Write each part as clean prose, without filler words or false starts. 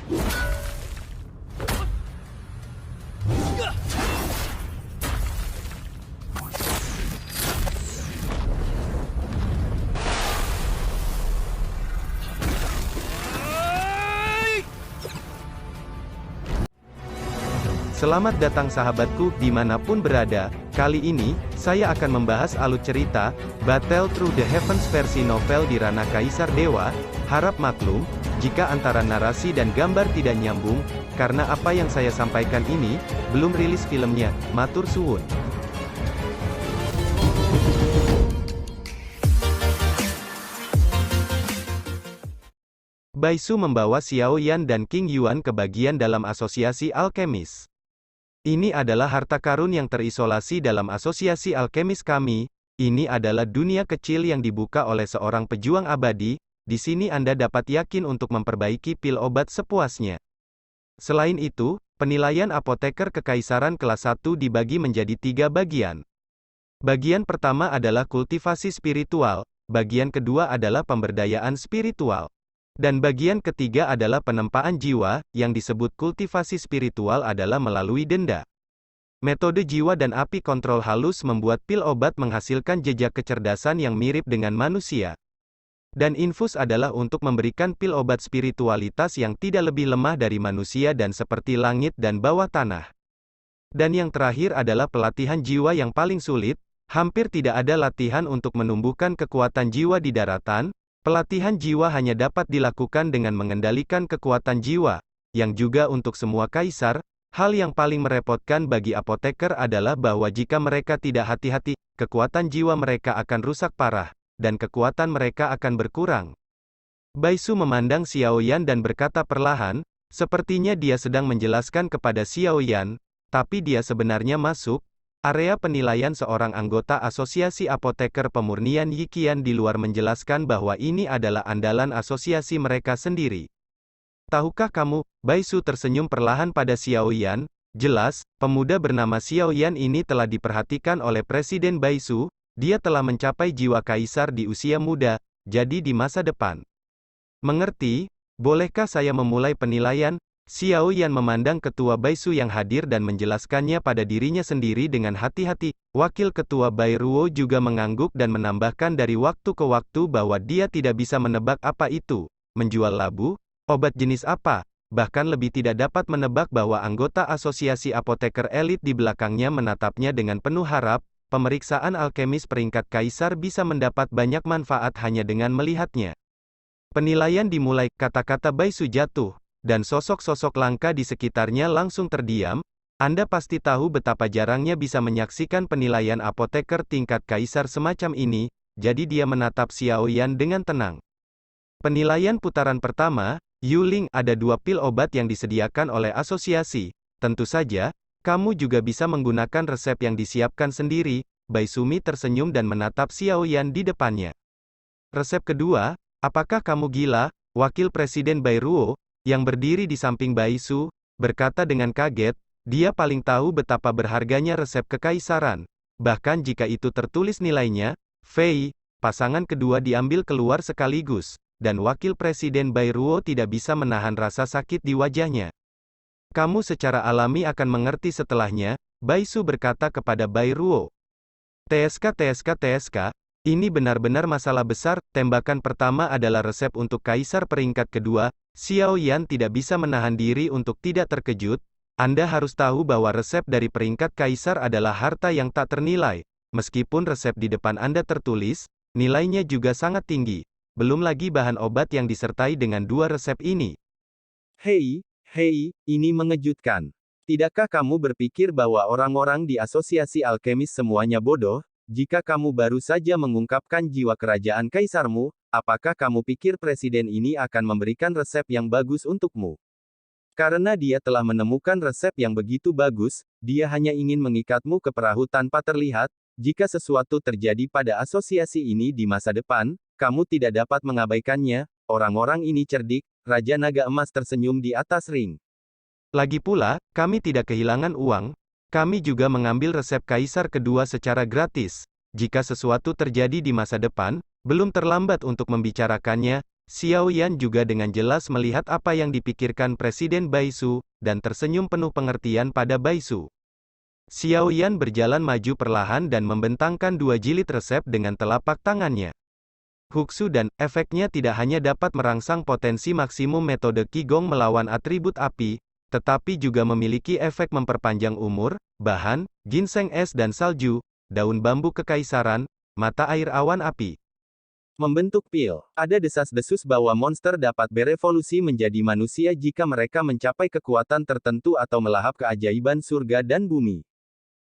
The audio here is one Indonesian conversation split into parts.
Selamat datang sahabatku, dimanapun berada. Kali ini, saya akan membahas alur cerita, Battle Through the Heavens versi novel di ranah Kaisar Dewa. Harap maklum, jika antara narasi dan gambar tidak nyambung, karena apa yang saya sampaikan ini, belum rilis filmnya, matur suwun. Baisu membawa Xiao Yan dan King Yuan ke bagian dalam asosiasi alkemis. Ini adalah harta karun yang terisolasi dalam asosiasi alkemis kami. Ini adalah dunia kecil yang dibuka oleh seorang pejuang abadi. Di sini Anda dapat yakin untuk memperbaiki pil obat sepuasnya. Selain itu, penilaian apoteker kekaisaran kelas 1 dibagi menjadi 3 bagian. Bagian pertama adalah kultivasi spiritual, bagian kedua adalah pemberdayaan spiritual, dan bagian ketiga adalah penempaan jiwa. Yang disebut kultivasi spiritual adalah melalui denda. Metode jiwa dan api kontrol halus membuat pil obat menghasilkan jejak kecerdasan yang mirip dengan manusia. Dan infus adalah untuk memberikan pil obat spiritualitas yang tidak lebih lemah dari manusia dan seperti langit dan bawah tanah. Dan yang terakhir adalah pelatihan jiwa yang paling sulit. Hampir tidak ada latihan untuk menumbuhkan kekuatan jiwa di daratan. Pelatihan jiwa hanya dapat dilakukan dengan mengendalikan kekuatan jiwa, yang juga untuk semua kaisar. Hal yang paling merepotkan bagi apoteker adalah bahwa jika mereka tidak hati-hati, kekuatan jiwa mereka akan rusak parah, dan kekuatan mereka akan berkurang. Baisu memandang Xiao Yan dan berkata perlahan, sepertinya dia sedang menjelaskan kepada Xiao Yan, tapi dia sebenarnya masuk area penilaian seorang anggota asosiasi apoteker pemurnian Yiqian di luar menjelaskan bahwa ini adalah andalan asosiasi mereka sendiri. Tahukah kamu, Baisu tersenyum perlahan pada Xiao Yan, jelas, pemuda bernama Xiao Yan ini telah diperhatikan oleh Presiden Baisu. Dia telah mencapai jiwa kaisar di usia muda, jadi di masa depan. Mengerti? Bolehkah saya memulai penilaian? Xiao Yan memandang ketua Baisu yang hadir dan menjelaskannya pada dirinya sendiri dengan hati-hati. Wakil ketua Bai Ruo juga mengangguk dan menambahkan dari waktu ke waktu bahwa dia tidak bisa menebak apa itu. Menjual labu? Obat jenis apa? Bahkan lebih tidak dapat menebak bahwa anggota asosiasi apoteker elit di belakangnya menatapnya dengan penuh harap. Pemeriksaan alkemis peringkat kaisar bisa mendapat banyak manfaat hanya dengan melihatnya. Penilaian dimulai, kata-kata Baisu jatuh, dan sosok-sosok langka di sekitarnya langsung terdiam. Anda pasti tahu betapa jarangnya bisa menyaksikan penilaian apoteker tingkat kaisar semacam ini, jadi dia menatap Xiao Yan dengan tenang. Penilaian putaran pertama, Yuling, ada 2 pil obat yang disediakan oleh asosiasi. Tentu saja, kamu juga bisa menggunakan resep yang disiapkan sendiri. Baisumi tersenyum dan menatap Xiao Yan di depannya. Resep kedua, apakah kamu gila? Wakil Presiden Bai Ruo, yang berdiri di samping Baisu, berkata dengan kaget, dia paling tahu betapa berharganya resep kekaisaran. Bahkan jika itu tertulis nilainya, Fei, pasangan kedua diambil keluar sekaligus, dan Wakil Presiden Bai Ruo tidak bisa menahan rasa sakit di wajahnya. Kamu secara alami akan mengerti setelahnya, Baisu berkata kepada Bai Ruo. TSK, ini benar-benar masalah besar. Tembakan pertama adalah resep untuk kaisar peringkat kedua. Xiao Yan tidak bisa menahan diri untuk tidak terkejut. Anda harus tahu bahwa resep dari peringkat kaisar adalah harta yang tak ternilai. Meskipun resep di depan Anda tertulis, nilainya juga sangat tinggi. Belum lagi bahan obat yang disertai dengan 2 resep ini. Hei, ini mengejutkan. Tidakkah kamu berpikir bahwa orang-orang di asosiasi alkemis semuanya bodoh? Jika kamu baru saja mengungkapkan jiwa kerajaan kaisarmu, apakah kamu pikir presiden ini akan memberikan resep yang bagus untukmu? Karena dia telah menemukan resep yang begitu bagus, dia hanya ingin mengikatmu ke perahu tanpa terlihat. Jika sesuatu terjadi pada asosiasi ini di masa depan, kamu tidak dapat mengabaikannya. Orang-orang ini cerdik. Raja Naga Emas tersenyum di atas ring. Lagi pula, kami tidak kehilangan uang. Kami juga mengambil resep kaisar kedua secara gratis. Jika sesuatu terjadi di masa depan, belum terlambat untuk membicarakannya. Xiao Yan juga dengan jelas melihat apa yang dipikirkan Presiden Baisu, dan tersenyum penuh pengertian pada Baisu. Xiao Yan berjalan maju perlahan dan membentangkan dua jilid resep dengan telapak tangannya. Huksu dan efeknya tidak hanya dapat merangsang potensi maksimum metode Qigong melawan atribut api, tetapi juga memiliki efek memperpanjang umur, bahan, ginseng es dan salju, daun bambu kekaisaran, mata air awan api. Membentuk pil. Ada desas-desus bahwa monster dapat berevolusi menjadi manusia jika mereka mencapai kekuatan tertentu atau melahap keajaiban surga dan bumi.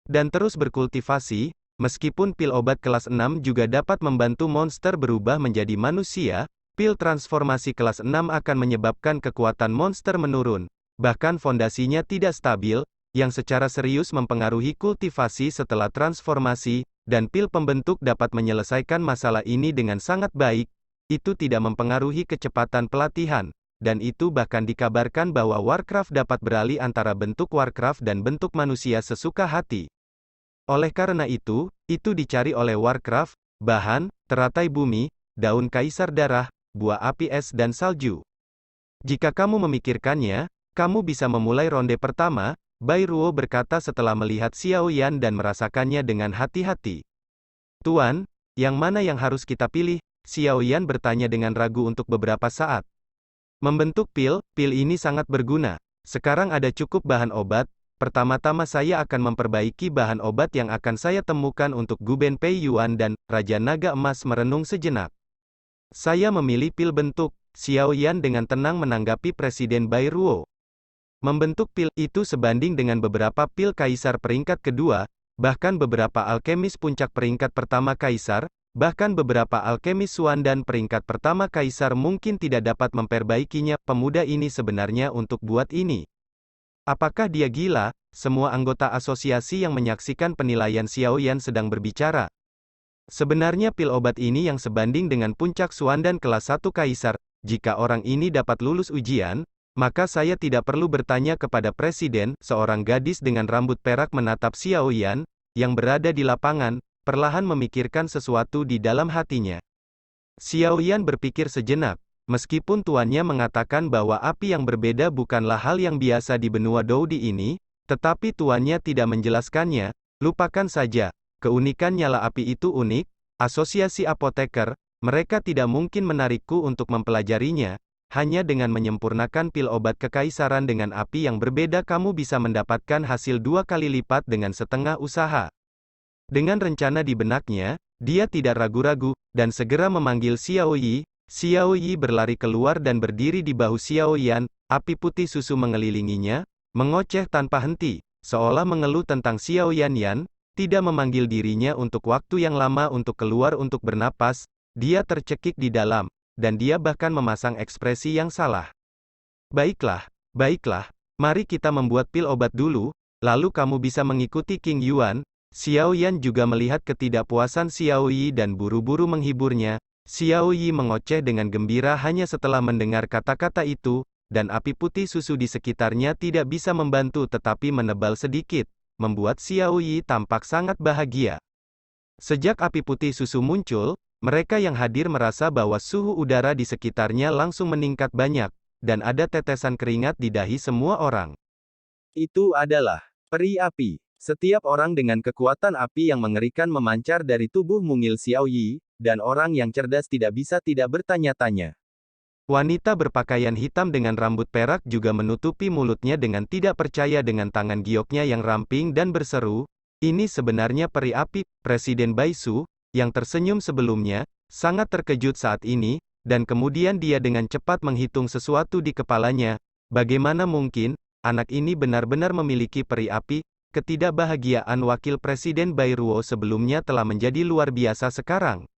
Dan terus berkultivasi, meskipun pil obat kelas 6 juga dapat membantu monster berubah menjadi manusia, pil transformasi kelas 6 akan menyebabkan kekuatan monster menurun. Bahkan fondasinya tidak stabil, yang secara serius mempengaruhi kultivasi setelah transformasi, dan pil pembentuk dapat menyelesaikan masalah ini dengan sangat baik. Itu tidak mempengaruhi kecepatan pelatihan, dan itu bahkan dikabarkan bahwa Warcraft dapat beralih antara bentuk Warcraft dan bentuk manusia sesuka hati. Oleh karena itu dicari oleh Warcraft, bahan, teratai bumi, daun kaisar darah, buah api es dan salju. Jika kamu memikirkannya, kamu bisa memulai ronde pertama, Bai Ruo berkata setelah melihat Xiao Yan dan merasakannya dengan hati-hati. Tuan, yang mana yang harus kita pilih? Xiao Yan bertanya dengan ragu untuk beberapa saat. Membentuk pil ini sangat berguna. Sekarang ada cukup bahan obat. Pertama-tama saya akan memperbaiki bahan obat yang akan saya temukan untuk Guben Pei Yuan dan Raja Naga Emas merenung sejenak. Saya memilih pil bentuk, Xiao Yan dengan tenang menanggapi Presiden Bai Ruo. Membentuk pil itu sebanding dengan beberapa pil kaisar peringkat kedua, bahkan beberapa alkemis puncak peringkat pertama kaisar, bahkan beberapa alkemis Suandan peringkat pertama kaisar mungkin tidak dapat memperbaikinya. Pemuda ini sebenarnya untuk buat ini. Apakah dia gila? Semua anggota asosiasi yang menyaksikan penilaian Xiao Yan sedang berbicara. Sebenarnya pil obat ini yang sebanding dengan puncak Suandan kelas 1 kaisar. Jika orang ini dapat lulus ujian, maka saya tidak perlu bertanya kepada presiden. Seorang gadis dengan rambut perak menatap Xiao Yan, yang berada di lapangan, perlahan memikirkan sesuatu di dalam hatinya. Xiao Yan berpikir sejenak. Meskipun tuannya mengatakan bahwa api yang berbeda bukanlah hal yang biasa di benua Doudi ini, tetapi tuannya tidak menjelaskannya, lupakan saja. Keunikan nyala api itu unik. Asosiasi apoteker, mereka tidak mungkin menarikku untuk mempelajarinya. Hanya dengan menyempurnakan pil obat kekaisaran dengan api yang berbeda kamu bisa mendapatkan hasil 2 kali lipat dengan setengah usaha. Dengan rencana di benaknya, dia tidak ragu-ragu, dan segera memanggil Xiao Yi. Xiao Yi berlari keluar dan berdiri di bahu Xiao Yan, api putih susu mengelilinginya, mengoceh tanpa henti, seolah mengeluh tentang Xiao Yan, tidak memanggil dirinya untuk waktu yang lama untuk keluar untuk bernapas, dia tercekik di dalam. Dan dia bahkan memasang ekspresi yang salah. Baiklah, mari kita membuat pil obat dulu, lalu kamu bisa mengikuti King Yuan. Xiao Yan juga melihat ketidakpuasan Xiao Yi dan buru-buru menghiburnya. Xiao Yi mengoceh dengan gembira hanya setelah mendengar kata-kata itu, dan api putih susu di sekitarnya tidak bisa membantu tetapi menebal sedikit, membuat Xiao Yi tampak sangat bahagia. Sejak api putih susu muncul, mereka yang hadir merasa bahwa suhu udara di sekitarnya langsung meningkat banyak, dan ada tetesan keringat di dahi semua orang. Itu adalah peri api. Setiap orang dengan kekuatan api yang mengerikan memancar dari tubuh mungil Xiao Yi, dan orang yang cerdas tidak bisa tidak bertanya-tanya. Wanita berpakaian hitam dengan rambut perak juga menutupi mulutnya dengan tidak percaya dengan tangan gioknya yang ramping dan berseru, "Ini sebenarnya peri api." Presiden Baisu, yang tersenyum sebelumnya, sangat terkejut saat ini, dan kemudian dia dengan cepat menghitung sesuatu di kepalanya. Bagaimana mungkin, anak ini benar-benar memiliki peri api? Ketidakbahagiaan Wakil Presiden Bai Ruo sebelumnya telah menjadi luar biasa sekarang.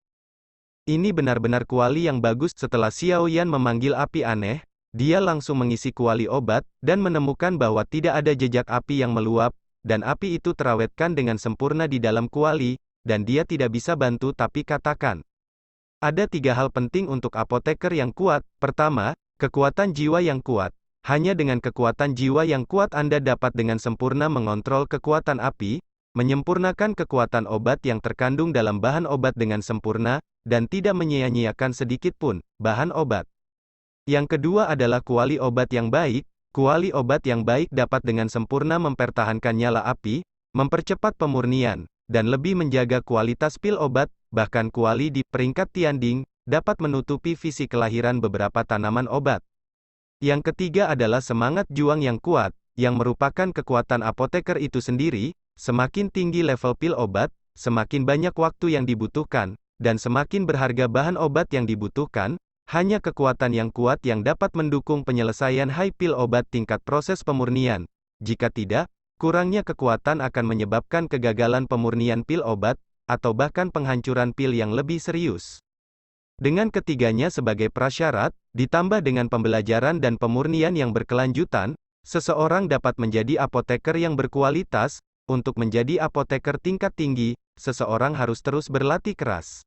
Ini benar-benar kuali yang bagus. Setelah Xiao Yan memanggil api aneh, dia langsung mengisi kuali obat, dan menemukan bahwa tidak ada jejak api yang meluap, dan api itu terawetkan dengan sempurna di dalam kuali, dan dia tidak bisa bantu tapi katakan. Ada 3 hal penting untuk apoteker yang kuat. Pertama, kekuatan jiwa yang kuat. Hanya dengan kekuatan jiwa yang kuat Anda dapat dengan sempurna mengontrol kekuatan api, menyempurnakan kekuatan obat yang terkandung dalam bahan obat dengan sempurna, dan tidak menyia-nyiakan sedikit pun bahan obat. Yang kedua adalah kuali obat yang baik. Kuali obat yang baik dapat dengan sempurna mempertahankan nyala api, mempercepat pemurnian, dan lebih menjaga kualitas pil obat. Bahkan kuali di peringkat Tianding dapat menutupi visi kelahiran beberapa tanaman obat. Yang ketiga adalah semangat juang yang kuat, yang merupakan kekuatan apoteker itu sendiri. Semakin tinggi level pil obat, semakin banyak waktu yang dibutuhkan, dan semakin berharga bahan obat yang dibutuhkan. Hanya kekuatan yang kuat yang dapat mendukung penyelesaian high pil obat tingkat proses pemurnian. Jika tidak, kurangnya kekuatan akan menyebabkan kegagalan pemurnian pil obat, atau bahkan penghancuran pil yang lebih serius. Dengan ketiganya sebagai prasyarat, ditambah dengan pembelajaran dan pemurnian yang berkelanjutan, seseorang dapat menjadi apoteker yang berkualitas. Untuk menjadi apoteker tingkat tinggi, seseorang harus terus berlatih keras.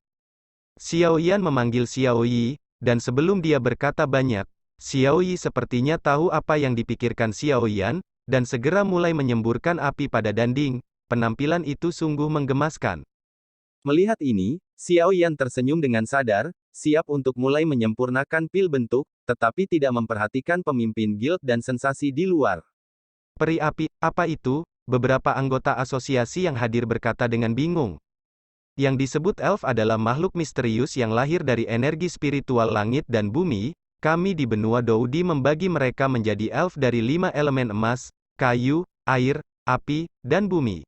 Xiao Yan memanggil Xiao Yi, dan sebelum dia berkata banyak, Xiao Yi sepertinya tahu apa yang dipikirkan Xiao Yan, dan segera mulai menyemburkan api pada dinding. Penampilan itu sungguh menggemaskan. Melihat ini, Xiao Yan tersenyum dengan sadar, siap untuk mulai menyempurnakan pil bentuk, tetapi tidak memperhatikan pemimpin guild dan sensasi di luar. Peri api, apa itu? Beberapa anggota asosiasi yang hadir berkata dengan bingung. Yang disebut elf adalah makhluk misterius yang lahir dari energi spiritual langit dan bumi. Kami di benua Doudi membagi mereka menjadi elf dari 5 elemen emas, kayu, air, api, dan bumi.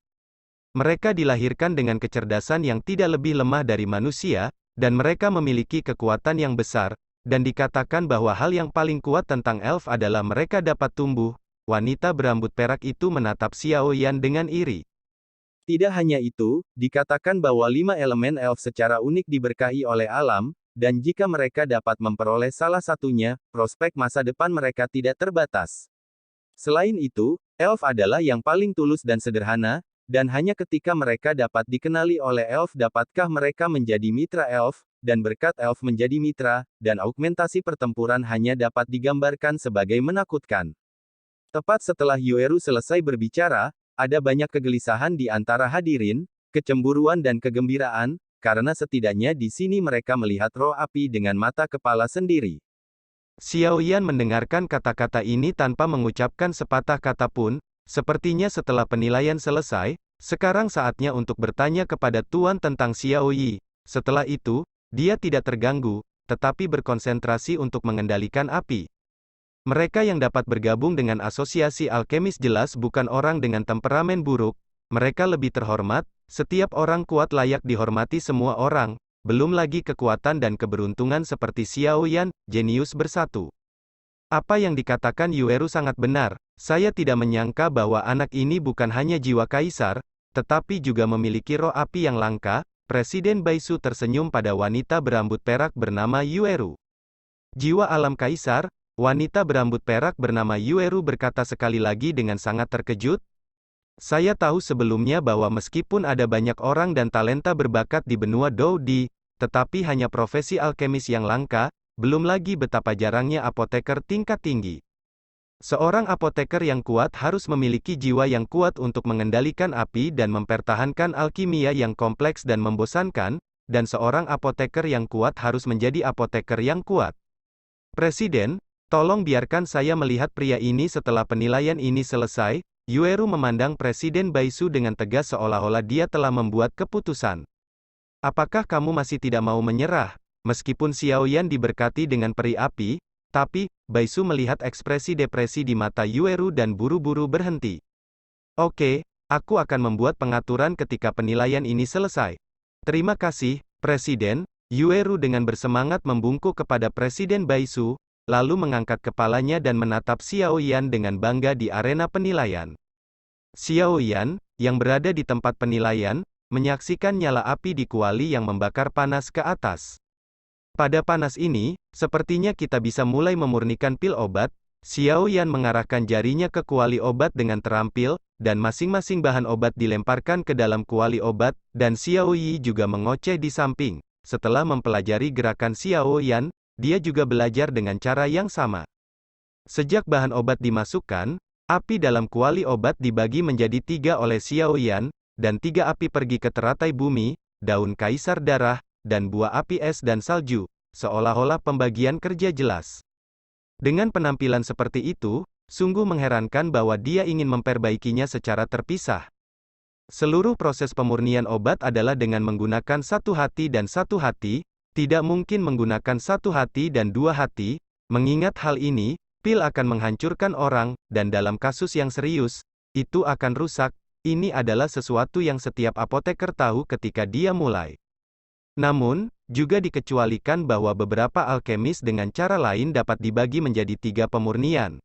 Mereka dilahirkan dengan kecerdasan yang tidak lebih lemah dari manusia, dan mereka memiliki kekuatan yang besar, dan dikatakan bahwa hal yang paling kuat tentang elf adalah mereka dapat tumbuh. Wanita berambut perak itu menatap Xiao Yan dengan iri. Tidak hanya itu, dikatakan bahwa 5 elemen elf secara unik diberkahi oleh alam, dan jika mereka dapat memperoleh salah satunya, prospek masa depan mereka tidak terbatas. Selain itu, elf adalah yang paling tulus dan sederhana, dan hanya ketika mereka dapat dikenali oleh elf dapatkah mereka menjadi mitra elf, dan berkat elf menjadi mitra, dan augmentasi pertempuran hanya dapat digambarkan sebagai menakutkan. Tepat setelah Yueru selesai berbicara, ada banyak kegelisahan di antara hadirin, kecemburuan dan kegembiraan, karena setidaknya di sini mereka melihat roh api dengan mata kepala sendiri. Xiao Yan mendengarkan kata-kata ini tanpa mengucapkan sepatah kata pun. Sepertinya setelah penilaian selesai, sekarang saatnya untuk bertanya kepada Tuan tentang Xiao Yi. Setelah itu, dia tidak terganggu, tetapi berkonsentrasi untuk mengendalikan api. Mereka yang dapat bergabung dengan asosiasi alkemis jelas bukan orang dengan temperamen buruk, mereka lebih terhormat, setiap orang kuat layak dihormati semua orang, belum lagi kekuatan dan keberuntungan seperti Xiao Yan, jenius bersatu. Apa yang dikatakan Yueru sangat benar, saya tidak menyangka bahwa anak ini bukan hanya jiwa kaisar, tetapi juga memiliki roh api yang langka. Presiden Baisu tersenyum pada wanita berambut perak bernama Yueru. Jiwa alam kaisar. Wanita berambut perak bernama Yueru berkata sekali lagi dengan sangat terkejut. Saya tahu sebelumnya bahwa meskipun ada banyak orang dan talenta berbakat di benua Doudi, tetapi hanya profesi alkemis yang langka, belum lagi betapa jarangnya apoteker tingkat tinggi. Seorang apoteker yang kuat harus memiliki jiwa yang kuat untuk mengendalikan api dan mempertahankan alkimia yang kompleks dan membosankan, dan seorang apoteker yang kuat harus menjadi apoteker yang kuat. Presiden, tolong biarkan saya melihat pria ini setelah penilaian ini selesai. Yueru memandang Presiden Baisu dengan tegas seolah-olah dia telah membuat keputusan. Apakah kamu masih tidak mau menyerah? Meskipun Xiao Yan diberkati dengan peri api, tapi, Baisu melihat ekspresi depresi di mata Yueru dan buru-buru berhenti. Oke, aku akan membuat pengaturan ketika penilaian ini selesai. Terima kasih, Presiden. Yueru dengan bersemangat membungkuk kepada Presiden Baisu, lalu mengangkat kepalanya dan menatap Xiao Yan dengan bangga di arena penilaian. Xiao Yan, yang berada di tempat penilaian, menyaksikan nyala api di kuali yang membakar panas ke atas. Pada panas ini, sepertinya kita bisa mulai memurnikan pil obat. Xiao Yan mengarahkan jarinya ke kuali obat dengan terampil, dan masing-masing bahan obat dilemparkan ke dalam kuali obat, dan Xiao Yi juga mengoceh di samping. Setelah mempelajari gerakan Xiao Yan, dia juga belajar dengan cara yang sama. Sejak bahan obat dimasukkan, api dalam kuali obat dibagi menjadi 3 oleh Xiao Yan, dan 3 api pergi ke teratai bumi, daun kaisar darah, dan buah api es dan salju, seolah-olah pembagian kerja jelas. Dengan penampilan seperti itu, sungguh mengherankan bahwa dia ingin memperbaikinya secara terpisah. Seluruh proses pemurnian obat adalah dengan menggunakan satu hati dan satu hati, tidak mungkin menggunakan satu hati dan dua hati. Mengingat hal ini, pil akan menghancurkan orang, dan dalam kasus yang serius, itu akan rusak. Ini adalah sesuatu yang setiap apoteker tahu ketika dia mulai. Namun, juga dikecualikan bahwa beberapa alkemis dengan cara lain dapat dibagi menjadi 3 pemurnian.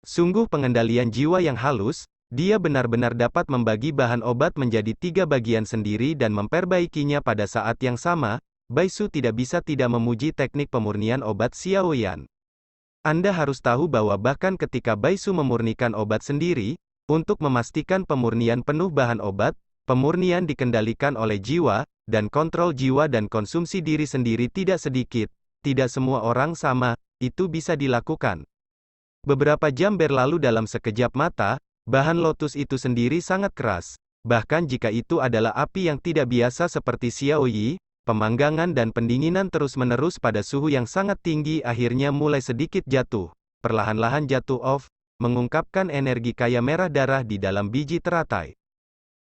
Sungguh pengendalian jiwa yang halus, dia benar-benar dapat membagi bahan obat menjadi 3 bagian sendiri dan memperbaikinya pada saat yang sama. Baisu tidak bisa tidak memuji teknik pemurnian obat Xiaoyan. Anda harus tahu bahwa bahkan ketika Baisu memurnikan obat sendiri, untuk memastikan pemurnian penuh bahan obat, pemurnian dikendalikan oleh jiwa, dan kontrol jiwa dan konsumsi diri sendiri tidak sedikit. Tidak semua orang sama, itu bisa dilakukan. Beberapa jam berlalu dalam sekejap mata, bahan lotus itu sendiri sangat keras. Bahkan jika itu adalah api yang tidak biasa seperti Xiaoyi, pemanggangan dan pendinginan terus-menerus pada suhu yang sangat tinggi akhirnya mulai sedikit jatuh. Perlahan-lahan jatuh off, mengungkapkan energi kaya merah darah di dalam biji teratai.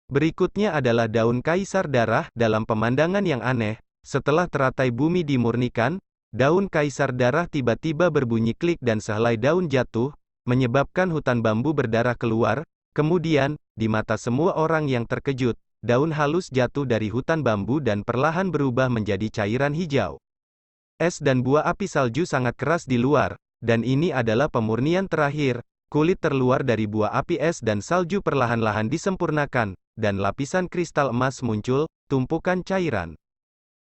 Berikutnya adalah daun kaisar darah. Dalam pemandangan yang aneh, setelah teratai bumi dimurnikan, daun kaisar darah tiba-tiba berbunyi klik dan sehelai daun jatuh, menyebabkan hutan bambu berdarah keluar. Kemudian, di mata semua orang yang terkejut, daun halus jatuh dari hutan bambu dan perlahan berubah menjadi cairan hijau. Es dan buah api salju sangat keras di luar, dan ini adalah pemurnian terakhir. Kulit terluar dari buah api es dan salju perlahan-lahan disempurnakan, dan lapisan kristal emas muncul, tumpukan cairan.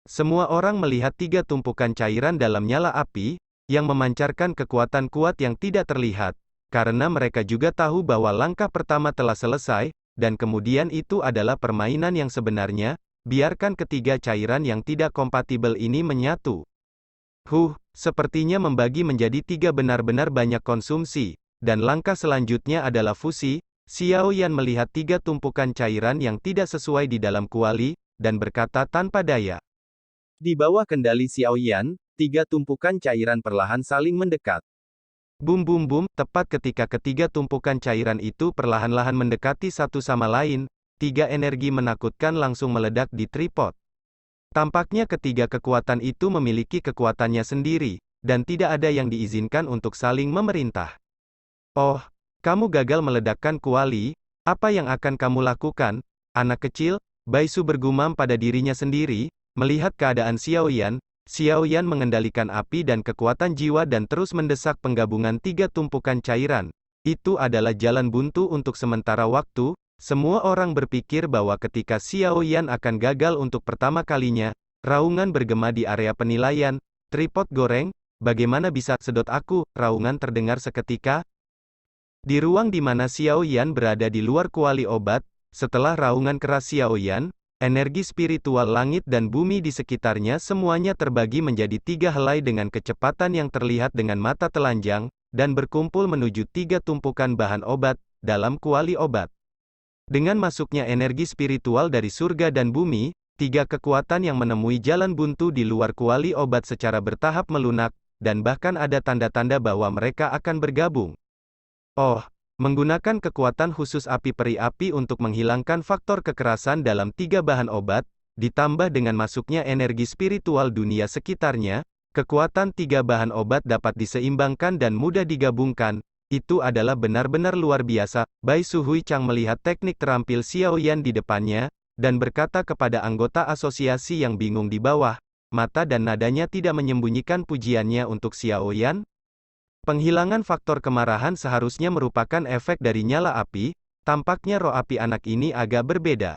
Semua orang melihat 3 tumpukan cairan dalam nyala api, yang memancarkan kekuatan kuat yang tidak terlihat, karena mereka juga tahu bahwa langkah pertama telah selesai, dan kemudian itu adalah permainan yang sebenarnya. Biarkan ketiga cairan yang tidak kompatibel ini menyatu. Sepertinya membagi menjadi 3 benar-benar banyak konsumsi, dan langkah selanjutnya adalah fusi. Xiaoyan melihat 3 tumpukan cairan yang tidak sesuai di dalam kuali, dan berkata tanpa daya. Di bawah kendali Xiaoyan, 3 tumpukan cairan perlahan saling mendekat. Bum bum bum, tepat ketika ketiga tumpukan cairan itu perlahan-lahan mendekati satu sama lain, 3 energi menakutkan langsung meledak di tripod. Tampaknya ketiga kekuatan itu memiliki kekuatannya sendiri, dan tidak ada yang diizinkan untuk saling memerintah. Oh, kamu gagal meledakkan kuali, apa yang akan kamu lakukan, anak kecil? Baisu bergumam pada dirinya sendiri, melihat keadaan Xiaoyan. Xiaoyan mengendalikan api dan kekuatan jiwa dan terus mendesak penggabungan 3 tumpukan cairan. Itu adalah jalan buntu untuk sementara waktu. Semua orang berpikir bahwa ketika Xiaoyan akan gagal untuk pertama kalinya, raungan bergema di area penilaian. Tripod goreng, bagaimana bisa sedot aku? Raungan terdengar seketika. Di ruang di mana Xiaoyan berada di luar kuali obat, setelah raungan keras Xiaoyan, energi spiritual langit dan bumi di sekitarnya semuanya terbagi menjadi 3 helai dengan kecepatan yang terlihat dengan mata telanjang, dan berkumpul menuju 3 tumpukan bahan obat, dalam kuali obat. Dengan masuknya energi spiritual dari surga dan bumi, 3 kekuatan yang menemui jalan buntu di luar kuali obat secara bertahap melunak, dan bahkan ada tanda-tanda bahwa mereka akan bergabung. Oh, menggunakan kekuatan khusus api peri api untuk menghilangkan faktor kekerasan dalam 3 bahan obat, ditambah dengan masuknya energi spiritual dunia sekitarnya, kekuatan 3 bahan obat dapat diseimbangkan dan mudah digabungkan. Itu adalah benar-benar luar biasa. Baisu Huichang melihat teknik terampil Xiaoyan di depannya, dan berkata kepada anggota asosiasi yang bingung di bawah, mata dan nadanya tidak menyembunyikan pujiannya untuk Xiaoyan. Penghilangan faktor kemarahan seharusnya merupakan efek dari nyala api. Tampaknya roh api anak ini agak berbeda.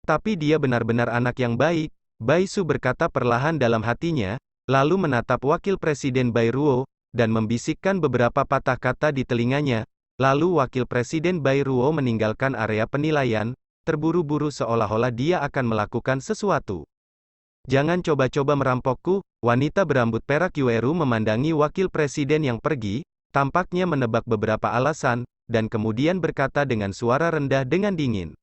Tapi dia benar-benar anak yang baik, Baisu berkata perlahan dalam hatinya, lalu menatap wakil presiden Bai Ruo, dan membisikkan beberapa patah kata di telinganya. Lalu wakil presiden Bai Ruo meninggalkan area penilaian, terburu-buru seolah-olah dia akan melakukan sesuatu. Jangan coba-coba merampokku. Wanita berambut perak Yueru memandangi wakil presiden yang pergi, tampaknya menebak beberapa alasan, dan kemudian berkata dengan suara rendah dengan dingin.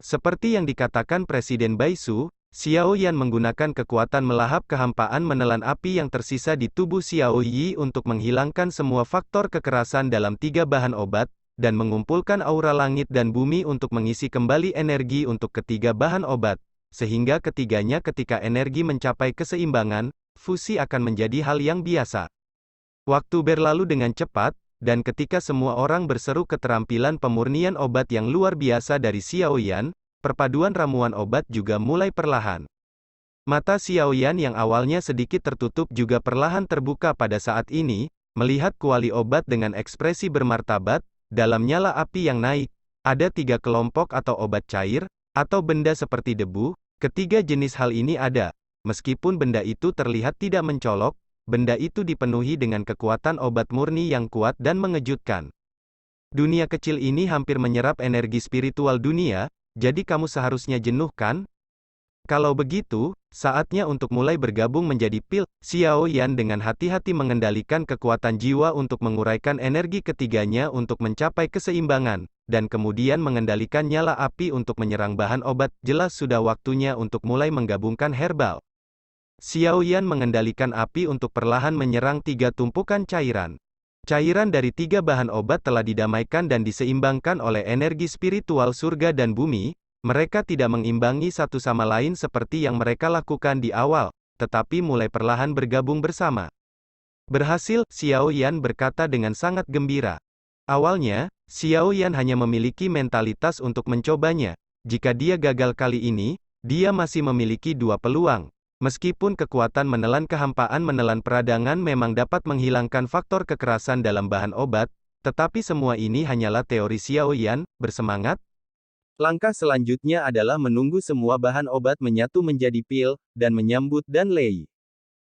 Seperti yang dikatakan Presiden Baisu, Xiao Yan menggunakan kekuatan melahap kehampaan menelan api yang tersisa di tubuh Xiao Yi untuk menghilangkan semua faktor kekerasan dalam 3 bahan obat, dan mengumpulkan aura langit dan bumi untuk mengisi kembali energi untuk ketiga bahan obat, sehingga ketiganya ketika energi mencapai keseimbangan, fusi akan menjadi hal yang biasa. Waktu berlalu dengan cepat, dan ketika semua orang berseru keterampilan pemurnian obat yang luar biasa dari Xiao Yan, perpaduan ramuan obat juga mulai perlahan. Mata Xiao Yan yang awalnya sedikit tertutup juga perlahan terbuka pada saat ini, melihat kuali obat dengan ekspresi bermartabat, dalam nyala api yang naik. Ada 3 kelompok atau obat cair, atau benda seperti debu, ketiga jenis hal ini ada. Meskipun benda itu terlihat tidak mencolok, benda itu dipenuhi dengan kekuatan obat murni yang kuat dan mengejutkan. Dunia kecil ini hampir menyerap energi spiritual dunia, jadi kamu seharusnya jenuh kan? Kalau begitu, saatnya untuk mulai bergabung menjadi pil. Xiao Yan dengan hati-hati mengendalikan kekuatan jiwa untuk menguraikan energi ketiganya untuk mencapai keseimbangan, dan kemudian mengendalikan nyala api untuk menyerang bahan obat. Jelas sudah waktunya untuk mulai menggabungkan herbal. Xiao Yan mengendalikan api untuk perlahan menyerang 3 tumpukan cairan. Cairan dari 3 bahan obat telah didamaikan dan diseimbangkan oleh energi spiritual surga dan bumi. Mereka tidak mengimbangi satu sama lain seperti yang mereka lakukan di awal, tetapi mulai perlahan bergabung bersama. Berhasil, Xiao Yan berkata dengan sangat gembira. Awalnya, Xiao Yan hanya memiliki mentalitas untuk mencobanya. Jika dia gagal kali ini, dia masih memiliki 2 peluang. Meskipun kekuatan menelan kehampaan menelan peradangan memang dapat menghilangkan faktor kekerasan dalam bahan obat, tetapi semua ini hanyalah teori Xiao Yan. Bersemangat? Langkah selanjutnya adalah menunggu semua bahan obat menyatu menjadi pil, dan menyambut dan lei.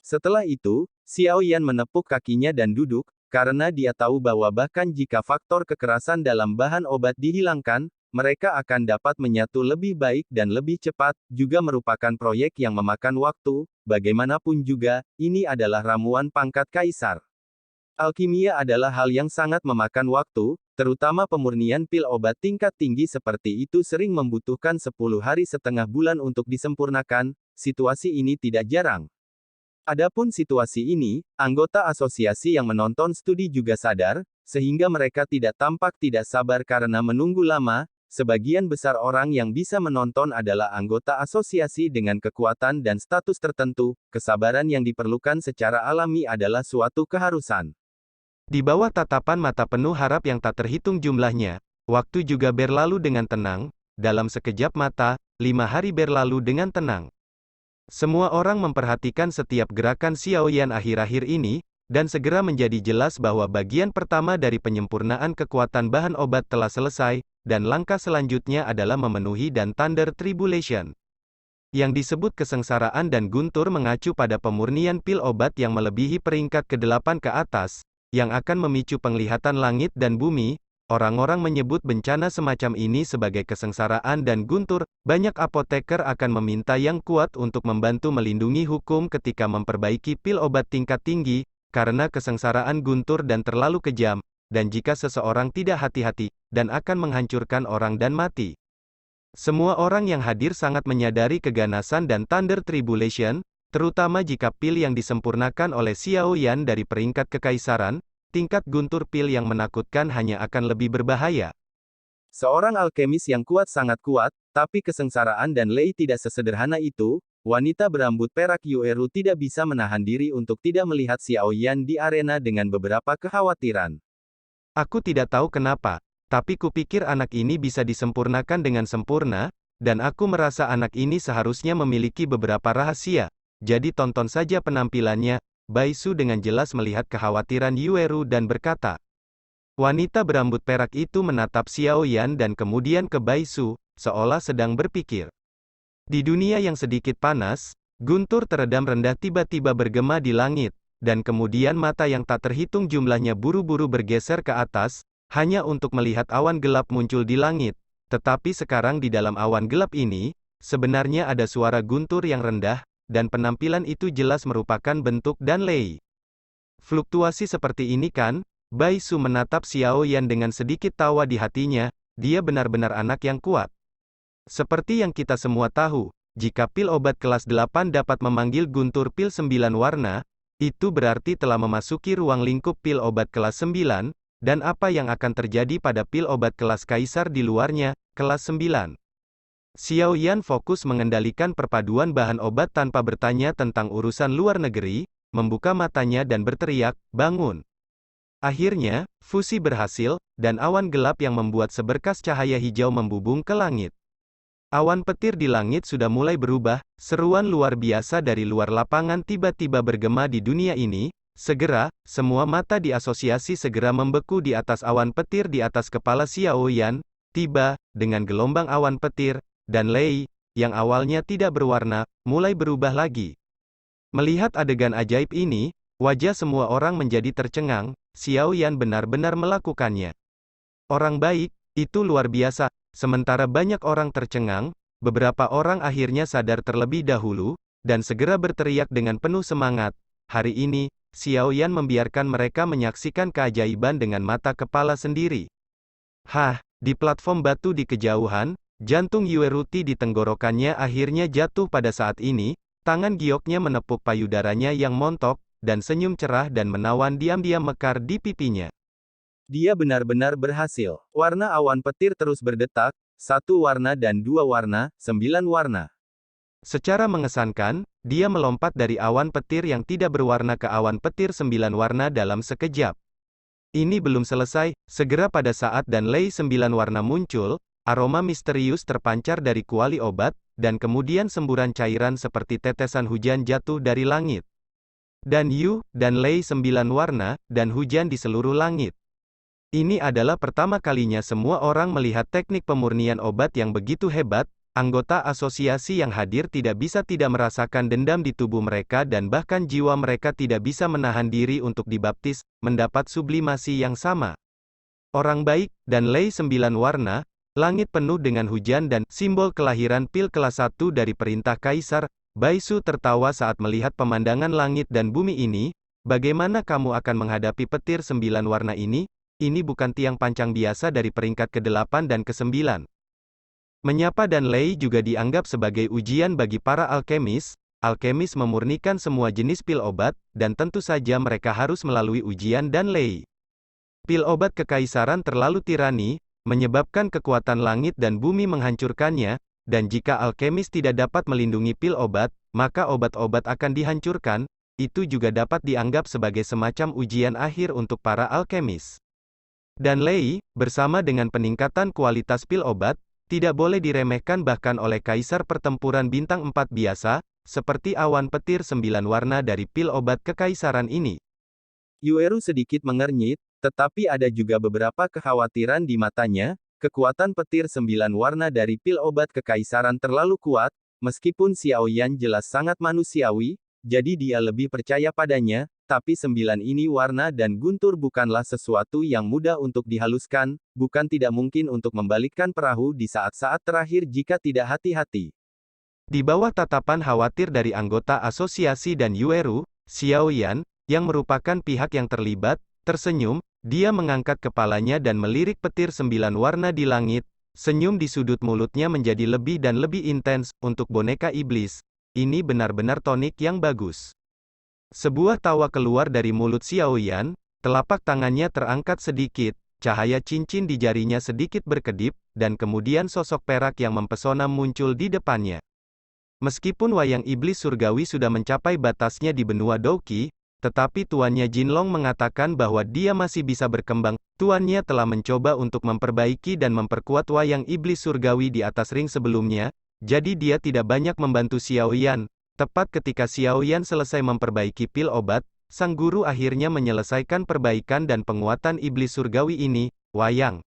Setelah itu, Xiao Yan menepuk kakinya dan duduk, karena dia tahu bahwa bahkan jika faktor kekerasan dalam bahan obat dihilangkan, mereka akan dapat menyatu lebih baik dan lebih cepat, juga merupakan proyek yang memakan waktu. Bagaimanapun juga, ini adalah ramuan pangkat kaisar. Alkimia adalah hal yang sangat memakan waktu, terutama pemurnian pil obat tingkat tinggi seperti itu sering membutuhkan 10 hari setengah bulan untuk disempurnakan. Situasi ini tidak jarang. Adapun situasi ini, anggota asosiasi yang menonton studi juga sadar, sehingga mereka tidak tampak tidak sabar karena menunggu lama. Sebagian besar orang yang bisa menonton adalah anggota asosiasi dengan kekuatan dan status tertentu. Kesabaran yang diperlukan secara alami adalah suatu keharusan. Di bawah tatapan mata penuh harap yang tak terhitung jumlahnya, waktu juga berlalu dengan tenang. Dalam sekejap mata, 5 hari berlalu dengan tenang. Semua orang memperhatikan setiap gerakan Xiao Yan akhir-akhir ini, dan segera menjadi jelas bahwa bagian pertama dari penyempurnaan kekuatan bahan obat telah selesai, dan langkah selanjutnya adalah memenuhi dan Thunder Tribulation. Yang disebut kesengsaraan dan guntur mengacu pada pemurnian pil obat yang melebihi peringkat ke-8 ke atas, yang akan memicu penglihatan langit dan bumi. Orang-orang menyebut bencana semacam ini sebagai kesengsaraan dan guntur. Banyak apoteker akan meminta yang kuat untuk membantu melindungi hukum ketika memperbaiki pil obat tingkat tinggi, karena kesengsaraan guntur dan terlalu kejam, dan jika seseorang tidak hati-hati, dan akan menghancurkan orang dan mati. Semua orang yang hadir sangat menyadari keganasan dan Thunder Tribulation, terutama jika pil yang disempurnakan oleh Xiao Yan dari peringkat kekaisaran. Tingkat guntur pil yang menakutkan hanya akan lebih berbahaya. Seorang alkemis yang kuat sangat kuat, tapi kesengsaraan dan lei tidak sesederhana itu. Wanita berambut perak Yueru tidak bisa menahan diri untuk tidak melihat Xiao Yan di arena dengan beberapa kekhawatiran. Aku tidak tahu kenapa, tapi kupikir anak ini bisa disempurnakan dengan sempurna, dan aku merasa anak ini seharusnya memiliki beberapa rahasia. Jadi tonton saja penampilannya. Bai Su dengan jelas melihat kekhawatiran Yueru dan berkata. Wanita berambut perak itu menatap Xiao Yan dan kemudian ke Bai Su, seolah sedang berpikir. Di dunia yang sedikit panas, guntur teredam rendah tiba-tiba bergema di langit, dan kemudian mata yang tak terhitung jumlahnya buru-buru bergeser ke atas, hanya untuk melihat awan gelap muncul di langit. Tetapi sekarang di dalam awan gelap ini, sebenarnya ada suara guntur yang rendah, dan penampilan itu jelas merupakan bentuk dan lei. Fluktuasi seperti ini kan? Bai Su menatap Xiao Yan dengan sedikit tawa di hatinya, dia benar-benar anak yang kuat. Seperti yang kita semua tahu, jika pil obat kelas 8 dapat memanggil guntur pil 9 warna, itu berarti telah memasuki ruang lingkup pil obat kelas 9, dan apa yang akan terjadi pada pil obat kelas kaisar di luarnya, kelas 9. Xiao Yan fokus mengendalikan perpaduan bahan obat tanpa bertanya tentang urusan luar negeri, membuka matanya dan berteriak, bangun. Akhirnya, fusi berhasil, dan awan gelap yang membuat seberkas cahaya hijau membubung ke langit. Awan petir di langit sudah mulai berubah, seruan luar biasa dari luar lapangan tiba-tiba bergema di dunia ini, segera, semua mata di asosiasi segera membeku di atas awan petir di atas kepala Xiao Yan, tiba, dengan gelombang awan petir, dan Lei, yang awalnya tidak berwarna, mulai berubah lagi. Melihat adegan ajaib ini, wajah semua orang menjadi tercengang, Xiao Yan benar-benar melakukannya. Orang baik, itu luar biasa. Sementara banyak orang tercengang, beberapa orang akhirnya sadar terlebih dahulu, dan segera berteriak dengan penuh semangat. Hari ini, Xiao Yan membiarkan mereka menyaksikan keajaiban dengan mata kepala sendiri. Di platform batu di kejauhan, jantung Yueruti di tenggorokannya akhirnya jatuh pada saat ini, tangan gioknya menepuk payudaranya yang montok, dan senyum cerah dan menawan diam-diam mekar di pipinya. Dia benar-benar berhasil. Warna awan petir terus berdetak, 1 warna dan 2 warna, 9 warna. Secara mengesankan, dia melompat dari awan petir yang tidak berwarna ke awan petir 9 warna dalam sekejap. Ini belum selesai, segera pada saat dan Lei 9 warna muncul, aroma misterius terpancar dari kuali obat, dan kemudian semburan cairan seperti tetesan hujan jatuh dari langit. Dan Yu, dan Lei 9 warna, dan hujan di seluruh langit. Ini adalah pertama kalinya semua orang melihat teknik pemurnian obat yang begitu hebat. Anggota asosiasi yang hadir tidak bisa tidak merasakan dendam di tubuh mereka dan bahkan jiwa mereka tidak bisa menahan diri untuk dibaptis, mendapat sublimasi yang sama. Orang baik, dan Lei 9 warna, langit penuh dengan hujan dan simbol kelahiran pil kelas 1 dari perintah Kaisar. Baisu tertawa saat melihat pemandangan langit dan bumi ini. Bagaimana kamu akan menghadapi petir 9 warna ini? Ini bukan tiang pancang biasa dari peringkat ke-8 dan ke-9. Menyapa dan Lei juga dianggap sebagai ujian bagi para alkemis. Alkemis memurnikan semua jenis pil obat, dan tentu saja mereka harus melalui ujian dan Lei. Pil obat kekaisaran terlalu tirani, menyebabkan kekuatan langit dan bumi menghancurkannya, dan jika alkemis tidak dapat melindungi pil obat, maka obat-obat akan dihancurkan. Itu juga dapat dianggap sebagai semacam ujian akhir untuk para alkemis. Dan Lei, bersama dengan peningkatan kualitas pil obat, tidak boleh diremehkan bahkan oleh Kaisar Pertempuran Bintang 4 biasa, seperti awan petir 9 warna dari pil obat kekaisaran ini. Yueru sedikit mengernyit, tetapi ada juga beberapa kekhawatiran di matanya. Kekuatan petir 9 warna dari pil obat kekaisaran terlalu kuat, meskipun Xiao Yan jelas sangat manusiawi, jadi dia lebih percaya padanya. Tapi 9 ini warna dan guntur bukanlah sesuatu yang mudah untuk dihaluskan, bukan tidak mungkin untuk membalikkan perahu di saat-saat terakhir jika tidak hati-hati. Di bawah tatapan khawatir dari anggota asosiasi dan Yueru, Xiao Yan, yang merupakan pihak yang terlibat, tersenyum, dia mengangkat kepalanya dan melirik petir 9 warna di langit, senyum di sudut mulutnya menjadi lebih dan lebih intens, untuk boneka iblis. Ini benar-benar tonik yang bagus. Sebuah tawa keluar dari mulut Xiao Yan, telapak tangannya terangkat sedikit, cahaya cincin di jarinya sedikit berkedip, dan kemudian sosok perak yang mempesona muncul di depannya. Meskipun wayang iblis surgawi sudah mencapai batasnya di benua Douqi, tetapi tuannya Jinlong mengatakan bahwa dia masih bisa berkembang. Tuannya telah mencoba untuk memperbaiki dan memperkuat wayang iblis surgawi di atas ring sebelumnya, jadi dia tidak banyak membantu Xiao Yan. Tepat ketika Xiao Yan selesai memperbaiki pil obat, sang guru akhirnya menyelesaikan perbaikan dan penguatan iblis surgawi ini, wayang.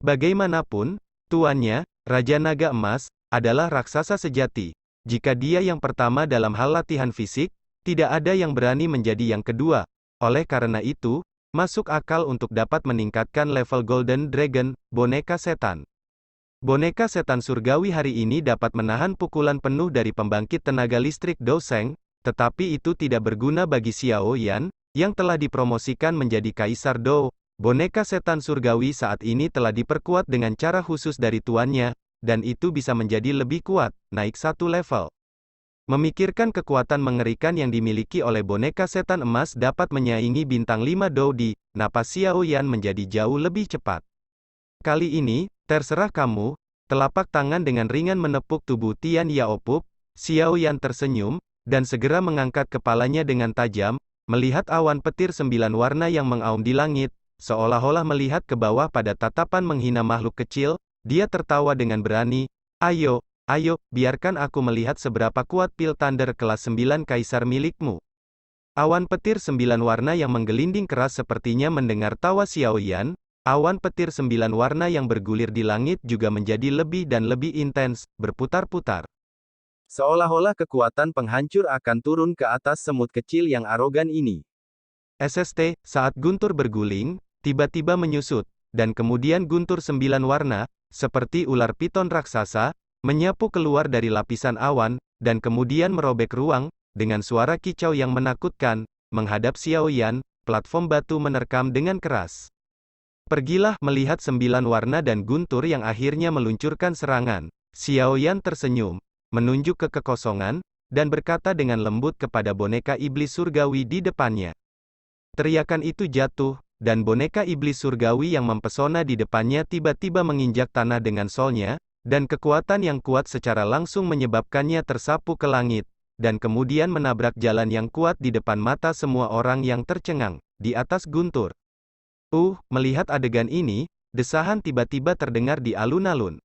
Bagaimanapun, tuannya, Raja Naga Emas, adalah raksasa sejati. Jika dia yang pertama dalam hal latihan fisik, tidak ada yang berani menjadi yang kedua. Oleh karena itu, masuk akal untuk dapat meningkatkan level Golden Dragon, boneka setan. Boneka setan surgawi hari ini dapat menahan pukulan penuh dari pembangkit tenaga listrik Douseng, tetapi itu tidak berguna bagi Xiao Yan, yang telah dipromosikan menjadi Kaisar Dou. Boneka setan surgawi saat ini telah diperkuat dengan cara khusus dari tuannya, dan itu bisa menjadi lebih kuat, naik satu level. Memikirkan kekuatan mengerikan yang dimiliki oleh boneka setan emas dapat menyaingi bintang 5 Doudi, napas Xiao Yan menjadi jauh lebih cepat. Kali ini, terserah kamu. Telapak tangan dengan ringan menepuk tubuh Tian Yao Pup. Xiao Yan tersenyum, dan segera mengangkat kepalanya dengan tajam, melihat awan petir 9 warna yang mengaum di langit, seolah-olah melihat ke bawah pada tatapan menghina makhluk kecil. Dia tertawa dengan berani. Ayo, biarkan aku melihat seberapa kuat pil Thunder kelas 9 Kaisar milikmu. Awan petir 9 warna yang menggelinding keras sepertinya mendengar tawa Xiao Yan. Awan petir 9 warna yang bergulir di langit juga menjadi lebih dan lebih intens, berputar-putar. Seolah-olah kekuatan penghancur akan turun ke atas semut kecil yang arogan ini. SST, saat guntur berguling, tiba-tiba menyusut, dan kemudian guntur 9 warna, seperti ular piton raksasa, menyapu keluar dari lapisan awan, dan kemudian merobek ruang, dengan suara kicau yang menakutkan, menghadap Xiao Yan. Platform batu menerkam dengan keras. Pergilah, melihat 9 warna dan guntur yang akhirnya meluncurkan serangan. Xiao Yan tersenyum, menunjuk ke kekosongan, dan berkata dengan lembut kepada boneka iblis surgawi di depannya. Teriakan itu jatuh, dan boneka iblis surgawi yang mempesona di depannya tiba-tiba menginjak tanah dengan solnya, dan kekuatan yang kuat secara langsung menyebabkannya tersapu ke langit, dan kemudian menabrak jalan yang kuat di depan mata semua orang yang tercengang, di atas guntur. Melihat adegan ini, desahan tiba-tiba terdengar di alun-alun.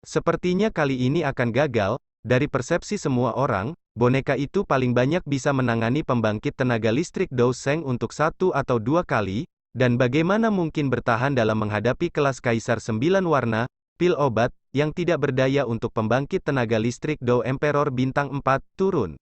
Sepertinya kali ini akan gagal. Dari persepsi semua orang, boneka itu paling banyak bisa menangani pembangkit tenaga listrik Douseng untuk 1 atau 2 kali, dan bagaimana mungkin bertahan dalam menghadapi kelas Kaisar 9 warna, pil obat, yang tidak berdaya untuk pembangkit tenaga listrik Dou Emperor bintang 4, turun.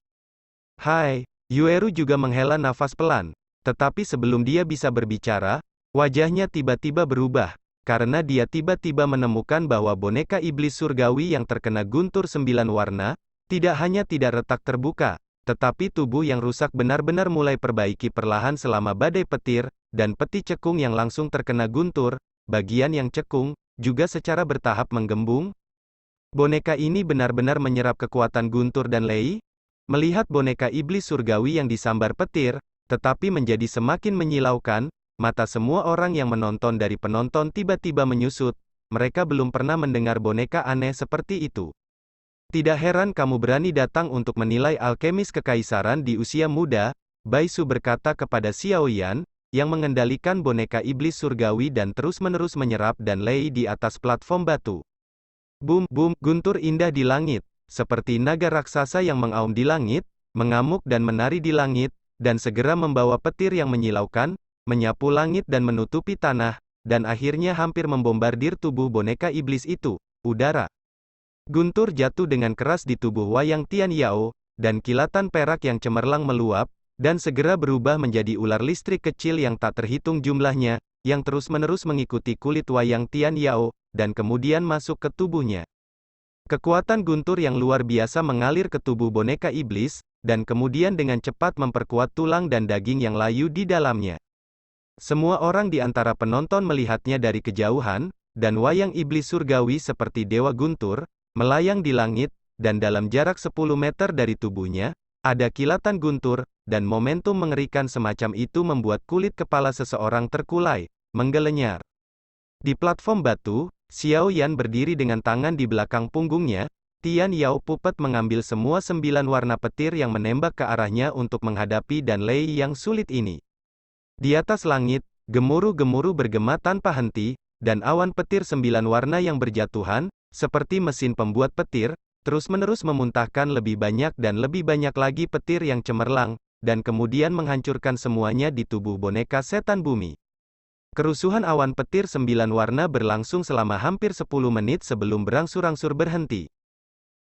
Hai, Yueru juga menghela nafas pelan, tetapi sebelum dia bisa berbicara, wajahnya tiba-tiba berubah, karena dia tiba-tiba menemukan bahwa boneka iblis surgawi yang terkena guntur 9 warna, tidak hanya tidak retak terbuka, tetapi tubuh yang rusak benar-benar mulai perbaiki perlahan selama badai petir, dan peti cekung yang langsung terkena guntur, bagian yang cekung, juga secara bertahap menggembung. Boneka ini benar-benar menyerap kekuatan guntur dan lei. Melihat boneka iblis surgawi yang disambar petir, tetapi menjadi semakin menyilaukan, mata semua orang yang menonton dari penonton tiba-tiba menyusut. Mereka belum pernah mendengar boneka aneh seperti itu. Tidak heran kamu berani datang untuk menilai alkemis kekaisaran di usia muda, Bai Su berkata kepada Xiao Yan, yang mengendalikan boneka iblis surgawi dan terus-menerus menyerap dan lei di atas platform batu. Boom, boom, guntur indah di langit, seperti naga raksasa yang mengaum di langit, mengamuk dan menari di langit, dan segera membawa petir yang menyilaukan, menyapu langit dan menutupi tanah, dan akhirnya hampir membombardir tubuh boneka iblis itu. Udara. Guntur jatuh dengan keras di tubuh Wayang Tian Yao, dan kilatan perak yang cemerlang meluap, dan segera berubah menjadi ular listrik kecil yang tak terhitung jumlahnya, yang terus-menerus mengikuti kulit Wayang Tian Yao, dan kemudian masuk ke tubuhnya. Kekuatan guntur yang luar biasa mengalir ke tubuh boneka iblis, dan kemudian dengan cepat memperkuat tulang dan daging yang layu di dalamnya. Semua orang di antara penonton melihatnya dari kejauhan, dan wayang iblis surgawi seperti dewa guntur, melayang di langit, dan dalam jarak 10 meter dari tubuhnya, ada kilatan guntur, dan momentum mengerikan semacam itu membuat kulit kepala seseorang terkulai, menggelenyar. Di platform batu, Xiao Yan berdiri dengan tangan di belakang punggungnya. Tian Yao Puppet mengambil semua 9 warna petir yang menembak ke arahnya untuk menghadapi dan lei yang sulit ini. Di atas langit, gemuruh-gemuruh bergema tanpa henti, dan awan petir 9 warna yang berjatuhan, seperti mesin pembuat petir, terus-menerus memuntahkan lebih banyak dan lebih banyak lagi petir yang cemerlang, dan kemudian menghancurkan semuanya di tubuh boneka setan bumi. Kerusuhan awan petir 9 warna berlangsung selama hampir 10 menit sebelum berangsur-angsur berhenti.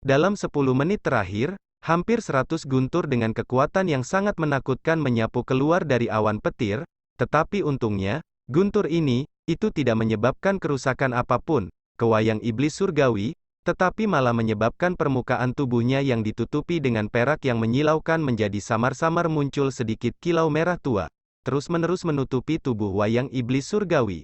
Dalam 10 menit terakhir, hampir 100 guntur dengan kekuatan yang sangat menakutkan menyapu keluar dari awan petir, tetapi untungnya, guntur ini, itu tidak menyebabkan kerusakan apapun, ke wayang iblis surgawi, tetapi malah menyebabkan permukaan tubuhnya yang ditutupi dengan perak yang menyilaukan menjadi samar-samar muncul sedikit kilau merah tua, terus-menerus menutupi tubuh wayang iblis surgawi.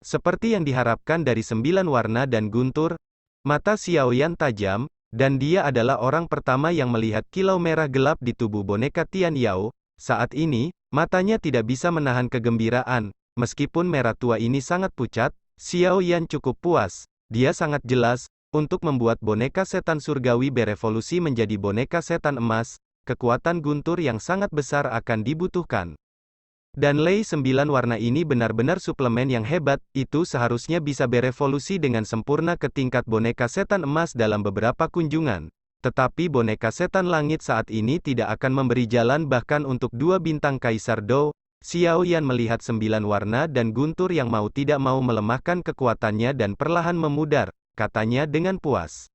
Seperti yang diharapkan dari 9 warna dan guntur, Mata Xiaoyan tajam, dan dia adalah orang pertama yang melihat kilau merah gelap di tubuh boneka Tian Yao. Saat ini, matanya tidak bisa menahan kegembiraan. Meskipun merah tua ini sangat pucat, Xiaoyan cukup puas. Dia sangat jelas, untuk membuat boneka setan surgawi berevolusi menjadi boneka setan emas, kekuatan guntur yang sangat besar akan dibutuhkan. Dan Lei 9 warna ini benar-benar suplemen yang hebat, itu seharusnya bisa berevolusi dengan sempurna ke tingkat boneka setan emas dalam beberapa kunjungan. Tetapi boneka setan langit saat ini tidak akan memberi jalan bahkan untuk 2 bintang Kaisar Dou. Xiaoyan melihat 9 warna dan guntur yang mau tidak mau melemahkan kekuatannya dan perlahan memudar, katanya dengan puas.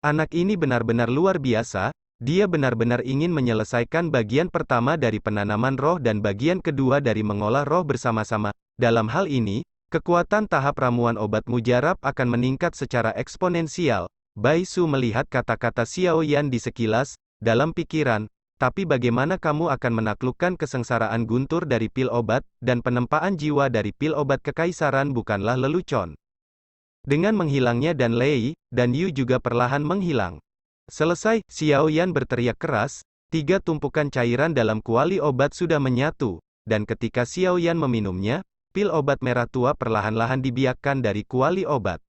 Anak ini benar-benar luar biasa. Dia benar-benar ingin menyelesaikan bagian pertama dari penanaman roh dan bagian kedua dari mengolah roh bersama-sama. Dalam hal ini, kekuatan tahap ramuan obat mujarab akan meningkat secara eksponensial. Bai Su melihat kata-kata Xiaoyan di sekilas, dalam pikiran, tapi bagaimana kamu akan menaklukkan kesengsaraan guntur dari pil obat, dan penempaan jiwa dari pil obat kekaisaran bukanlah lelucon. Dengan menghilangnya dan Lei, dan Yu juga perlahan menghilang. Selesai, Xiaoyan berteriak keras, 3 tumpukan cairan dalam kuali obat sudah menyatu, dan ketika Xiaoyan meminumnya, pil obat merah tua perlahan-lahan dibiakkan dari kuali obat.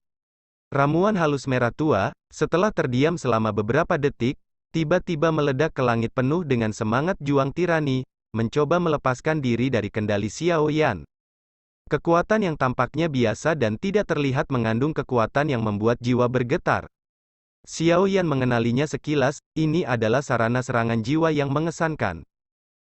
Ramuan halus merah tua, setelah terdiam selama beberapa detik, tiba-tiba meledak ke langit penuh dengan semangat juang tirani, mencoba melepaskan diri dari kendali Xiaoyan. Kekuatan yang tampaknya biasa dan tidak terlihat mengandung kekuatan yang membuat jiwa bergetar. Xiaoyan mengenalinya sekilas, ini adalah sarana serangan jiwa yang mengesankan.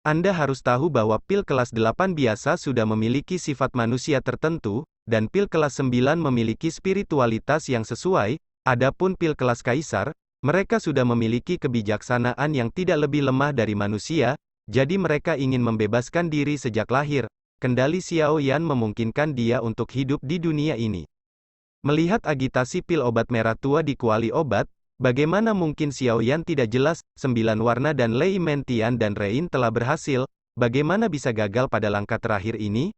Anda harus tahu bahwa pil kelas 8 biasa sudah memiliki sifat manusia tertentu, dan pil kelas 9 memiliki spiritualitas yang sesuai, adapun pil kelas kaisar, mereka sudah memiliki kebijaksanaan yang tidak lebih lemah dari manusia, jadi mereka ingin membebaskan diri sejak lahir. Kendali Xiaoyan memungkinkan dia untuk hidup di dunia ini. Melihat agitasi pil obat merah tua di kuali obat, bagaimana mungkin Xiaoyan tidak jelas, 9 warna dan Lei Mentian dan Rein telah berhasil, bagaimana bisa gagal pada langkah terakhir ini?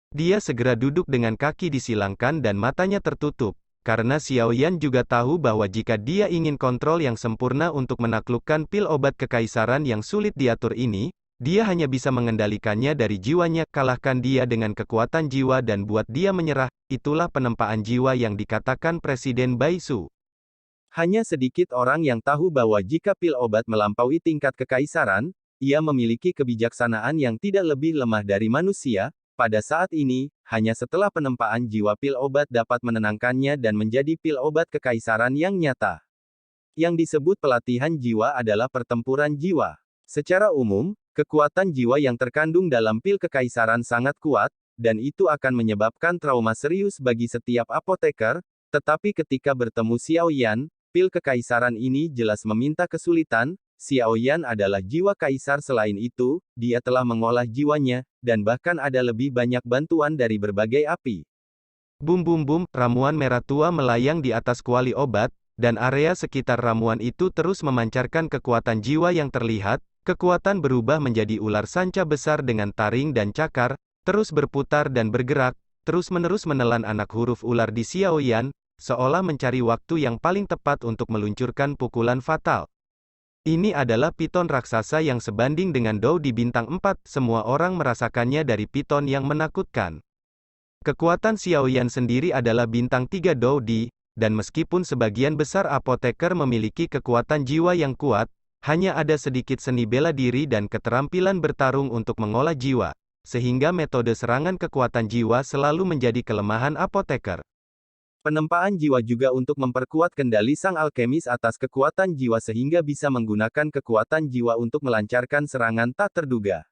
Dia segera duduk dengan kaki disilangkan dan matanya tertutup, karena Xiaoyan juga tahu bahwa jika dia ingin kontrol yang sempurna untuk menaklukkan pil obat kekaisaran yang sulit diatur ini, dia hanya bisa mengendalikannya dari jiwanya, kalahkan dia dengan kekuatan jiwa dan buat dia menyerah, itulah penempaan jiwa yang dikatakan Presiden Bai Su. Hanya sedikit orang yang tahu bahwa jika pil obat melampaui tingkat kekaisaran, ia memiliki kebijaksanaan yang tidak lebih lemah dari manusia. Pada saat ini, hanya setelah penempaan jiwa pil obat dapat menenangkannya dan menjadi pil obat kekaisaran yang nyata. Yang disebut pelatihan jiwa adalah pertempuran jiwa. Secara umum, kekuatan jiwa yang terkandung dalam pil kekaisaran sangat kuat, dan itu akan menyebabkan trauma serius bagi setiap apoteker, tetapi ketika bertemu Xiaoyan, pil kekaisaran ini jelas meminta kesulitan. Xiaoyan adalah jiwa kaisar, selain itu, dia telah mengolah jiwanya, dan bahkan ada lebih banyak bantuan dari berbagai api. Bum bum bum, ramuan merah tua melayang di atas kuali obat, dan area sekitar ramuan itu terus memancarkan kekuatan jiwa yang terlihat. Kekuatan berubah menjadi ular sanca besar dengan taring dan cakar, terus berputar dan bergerak, terus-menerus menelan anak huruf ular di Xiaoyan, seolah mencari waktu yang paling tepat untuk meluncurkan pukulan fatal. Ini adalah piton raksasa yang sebanding dengan Dou di bintang 4, semua orang merasakannya dari piton yang menakutkan. Kekuatan Xiaoyan sendiri adalah bintang 3 Dou di, dan meskipun sebagian besar apoteker memiliki kekuatan jiwa yang kuat, hanya ada sedikit seni bela diri dan keterampilan bertarung untuk mengolah jiwa, sehingga metode serangan kekuatan jiwa selalu menjadi kelemahan apoteker. Penempaan jiwa juga untuk memperkuat kendali sang alkemis atas kekuatan jiwa sehingga bisa menggunakan kekuatan jiwa untuk melancarkan serangan tak terduga.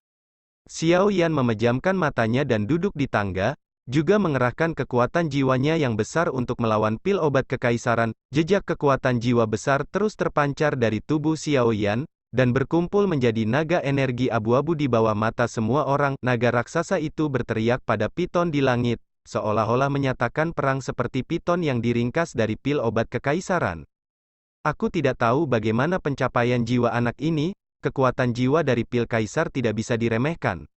Xiaoyan memejamkan matanya dan duduk di tangga, juga mengerahkan kekuatan jiwanya yang besar untuk melawan pil obat kekaisaran. Jejak kekuatan jiwa besar terus terpancar dari tubuh Xiaoyan, dan berkumpul menjadi naga energi abu-abu di bawah mata semua orang. Naga raksasa itu berteriak pada piton di langit, seolah-olah menyatakan perang seperti piton yang diringkas dari pil obat kekaisaran. Aku tidak tahu bagaimana pencapaian jiwa anak ini, kekuatan jiwa dari pil kaisar tidak bisa diremehkan.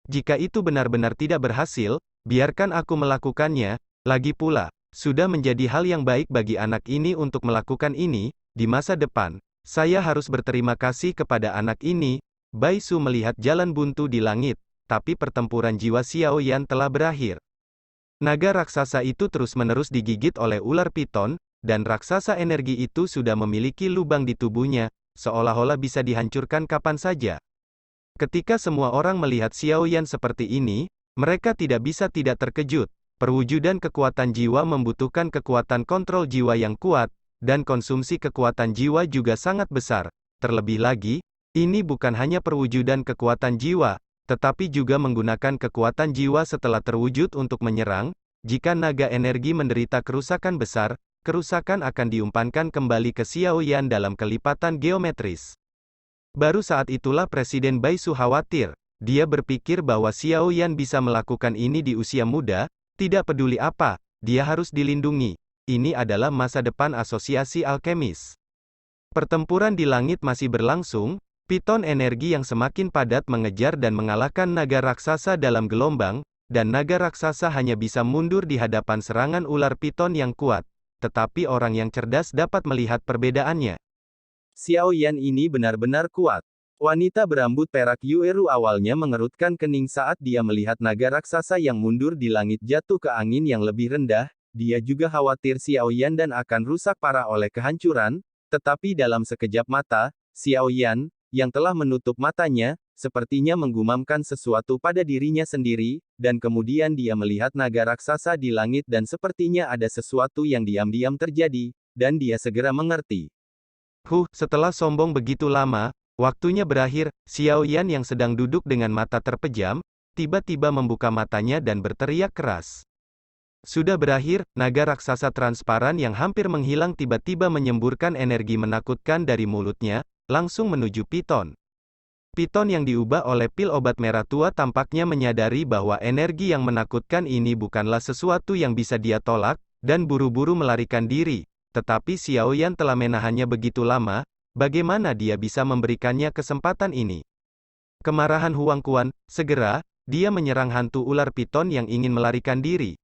Jika itu benar-benar tidak berhasil, biarkan aku melakukannya. Lagi pula, sudah menjadi hal yang baik bagi anak ini untuk melakukan ini, di masa depan. Saya harus berterima kasih kepada anak ini. Bai Su melihat jalan buntu di langit, tapi pertempuran jiwa Xiao Yan telah berakhir. Naga raksasa itu terus-menerus digigit oleh ular piton, dan raksasa energi itu sudah memiliki lubang di tubuhnya, seolah-olah bisa dihancurkan kapan saja. Ketika semua orang melihat Xiao Yan seperti ini, mereka tidak bisa tidak terkejut. Perwujudan kekuatan jiwa membutuhkan kekuatan kontrol jiwa yang kuat, dan konsumsi kekuatan jiwa juga sangat besar. Terlebih lagi, ini bukan hanya perwujudan kekuatan jiwa, tetapi juga menggunakan kekuatan jiwa setelah terwujud untuk menyerang. Jika naga energi menderita kerusakan besar, kerusakan akan diumpankan kembali ke Xiao Yan dalam kelipatan geometris. Baru saat itulah Presiden Bai Su khawatir. Dia berpikir bahwa Xiao Yan bisa melakukan ini di usia muda, tidak peduli apa, dia harus dilindungi. Ini adalah masa depan asosiasi alkemis. Pertempuran di langit masih berlangsung, piton energi yang semakin padat mengejar dan mengalahkan naga raksasa dalam gelombang, dan naga raksasa hanya bisa mundur di hadapan serangan ular piton yang kuat. Tetapi orang yang cerdas dapat melihat perbedaannya. Xiao Yan ini benar-benar kuat. Wanita berambut perak Yueru awalnya mengerutkan kening saat dia melihat naga raksasa yang mundur di langit jatuh ke angin yang lebih rendah. Dia juga khawatir Xiao Yan dan akan rusak parah oleh kehancuran, tetapi dalam sekejap mata, Xiao Yan, yang telah menutup matanya, sepertinya menggumamkan sesuatu pada dirinya sendiri, dan kemudian dia melihat naga raksasa di langit dan sepertinya ada sesuatu yang diam-diam terjadi, dan dia segera mengerti. Setelah sombong begitu lama, waktunya berakhir. Xiao Yan yang sedang duduk dengan mata terpejam, tiba-tiba membuka matanya dan berteriak keras. Sudah berakhir. Naga raksasa transparan yang hampir menghilang tiba-tiba menyemburkan energi menakutkan dari mulutnya, langsung menuju piton. Piton yang diubah oleh pil obat merah tua tampaknya menyadari bahwa energi yang menakutkan ini bukanlah sesuatu yang bisa dia tolak, dan buru-buru melarikan diri. Tetapi Xiao Yan telah menahannya begitu lama, bagaimana dia bisa memberikannya kesempatan ini? Kemarahan Huang Quan, segera, dia menyerang hantu ular piton yang ingin melarikan diri.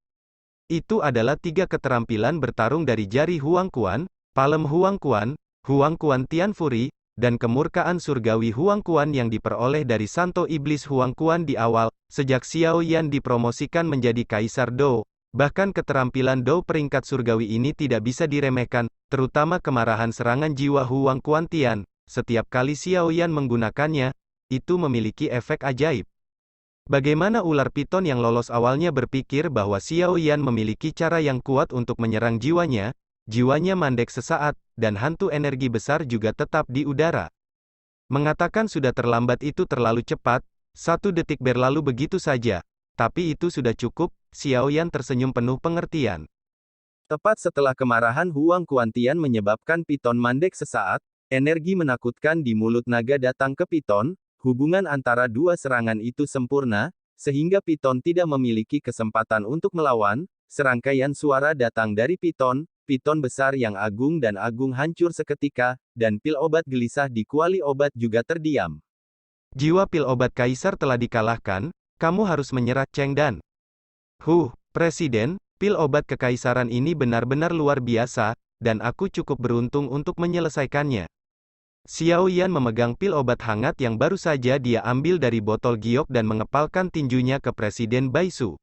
Itu adalah 3 keterampilan bertarung dari jari Huang Quan, palem Huang Quan Tian Fury, dan kemurkaan surgawi Huang Quan yang diperoleh dari Santo Iblis Huang Quan di awal, sejak Xiao Yan dipromosikan menjadi Kaisar Dou. Bahkan keterampilan Dou peringkat surgawi ini tidak bisa diremehkan, terutama kemarahan serangan jiwa Huang Quan Tian. Setiap kali Xiao Yan menggunakannya, itu memiliki efek ajaib. Bagaimana ular piton yang lolos awalnya berpikir bahwa Xiao Yan memiliki cara yang kuat untuk menyerang jiwanya, jiwanya mandek sesaat, dan hantu energi besar juga tetap di udara. Mengatakan sudah terlambat itu terlalu cepat, 1 detik berlalu begitu saja. Tapi itu sudah cukup. Xiao Yan tersenyum penuh pengertian. Tepat setelah kemarahan Huang Quan Tian menyebabkan piton mandek sesaat, energi menakutkan di mulut naga datang ke piton. Hubungan antara dua serangan itu sempurna, sehingga piton tidak memiliki kesempatan untuk melawan. Serangkaian suara datang dari piton, piton besar yang agung dan agung hancur seketika, dan pil obat gelisah di kuali obat juga terdiam. Jiwa pil obat kaisar telah dikalahkan, kamu harus menyerah, Cheng Dan. Presiden, pil obat kekaisaran ini benar-benar luar biasa, dan aku cukup beruntung untuk menyelesaikannya. Xiao Yan memegang pil obat hangat yang baru saja dia ambil dari botol giok dan mengepalkan tinjunya ke Presiden Bai Su.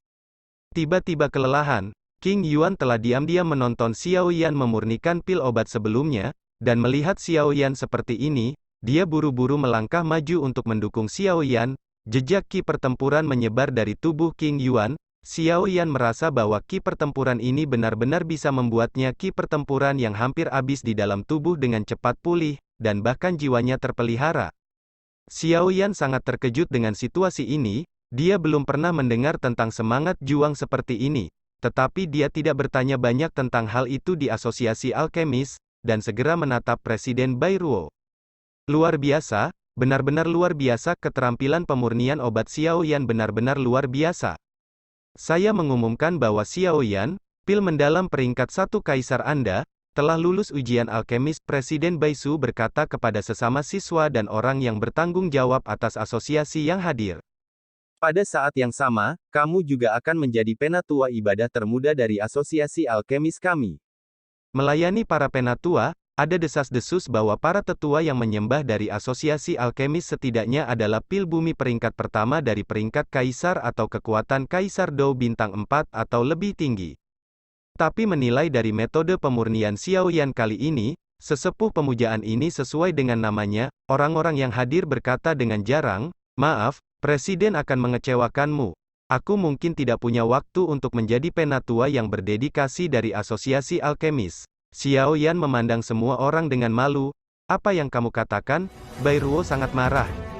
Tiba-tiba kelelahan, King Yuan telah diam-diam menonton Xiao Yan memurnikan pil obat sebelumnya, dan melihat Xiao Yan seperti ini, dia buru-buru melangkah maju untuk mendukung Xiao Yan. Jejak ki pertempuran menyebar dari tubuh King Yuan. Xiao Yan merasa bahwa ki pertempuran ini benar-benar bisa membuatnya ki pertempuran yang hampir habis di dalam tubuh dengan cepat pulih, dan bahkan jiwanya terpelihara. Xiao Yan sangat terkejut dengan situasi ini. Dia belum pernah mendengar tentang semangat juang seperti ini. Tetapi dia tidak bertanya banyak tentang hal itu di asosiasi alkemis, dan segera menatap Presiden Bai Ruo. Luar biasa, benar-benar luar biasa. Keterampilan pemurnian obat Xiao Yan benar-benar luar biasa. Saya mengumumkan bahwa Xiao Yan, pil mendalam peringkat 1 kaisar Anda, telah lulus ujian alkemis. Presiden Bai Su berkata kepada sesama siswa dan orang yang bertanggung jawab atas asosiasi yang hadir. Pada saat yang sama, kamu juga akan menjadi penatua ibadah termuda dari asosiasi alkemis kami. Melayani para penatua, ada desas-desus bahwa para tetua yang menyembah dari asosiasi alkemis setidaknya adalah pil bumi peringkat pertama dari peringkat kaisar atau kekuatan kaisar Dou bintang 4 atau lebih tinggi. Tapi menilai dari metode pemurnian Xiaoyan kali ini, sesepuh pemujaan ini sesuai dengan namanya, orang-orang yang hadir berkata dengan jarang, "Maaf, Presiden akan mengecewakanmu. Aku mungkin tidak punya waktu untuk menjadi penatua yang berdedikasi dari asosiasi alkemis." Xiaoyan memandang semua orang dengan malu. "Apa yang kamu katakan?" Bairuo sangat marah.